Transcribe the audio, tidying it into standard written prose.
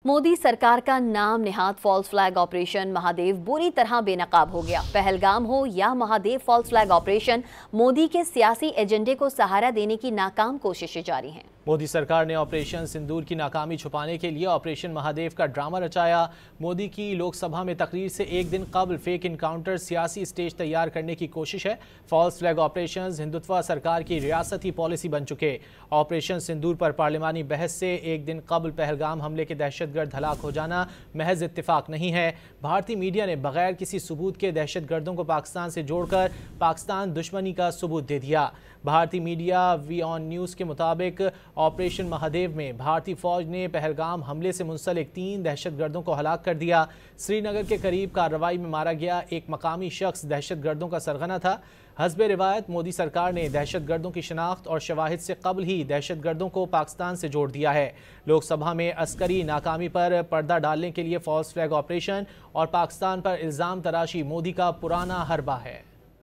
मोदी सरकार का नाम नेहाद फॉल्स फ्लैग ऑपरेशन महादेव बुरी तरह बेनकाब हो गया। पहलगाम हो या Mahadev false flag operation, Modi के सियासी एजेंडे को सहारा देने की नाकाम कोशिशें जारी हैं। मोदी सरकार ने ऑपरेशन सिंदूर की नाकामी छुपाने के लिए ऑपरेशन महादेव का ड्रामा रचाया। मोदी की लोकसभा में तकरीर से एक दिन कबल फेक इनकाउंटर सियासी स्टेज तैयार करने की कोशिश है। फॉल्स फ्लैग ऑपरेशन हिंदुत्व सरकार की रियासती पॉलिसी बन चुके। ऑपरेशन सिंदूर पर पार्लिमानी बहस से एक दिन कबल पहलगाम हमले के दहशतगर्द हलाक हो जाना महज इत्तेफाक नहीं है। भारतीय मीडिया ने बगैर किसी सबूत के दहशतगर्दों को पाकिस्तान से जोड़कर पाकिस्तान दुश्मनी का सबूत दे दिया। भारतीय मीडिया वी ऑन न्यूज़ के मुताबिक ऑपरेशन महादेव में भारतीय फौज ने पहलगाम हमले से मुंसलिक 3 दहशतगर्दों को हलाक कर दिया। श्रीनगर के करीब कार्रवाई में मारा गया एक मकामी शख्स दहशतगर्दों का सरगना था। हस्बे रिवायत मोदी सरकार ने दहशतगर्दों की शनाख्त और शवाहिद से कबल ही दहशतगर्दों को पाकिस्तान से जोड़ दिया है। लोकसभा में अस्करी नाकामी पर पर्दा डालने के लिए फॉल्स फ्लैग ऑपरेशन और पाकिस्तान पर इल्ज़ाम तराशी मोदी का पुराना हरबा है।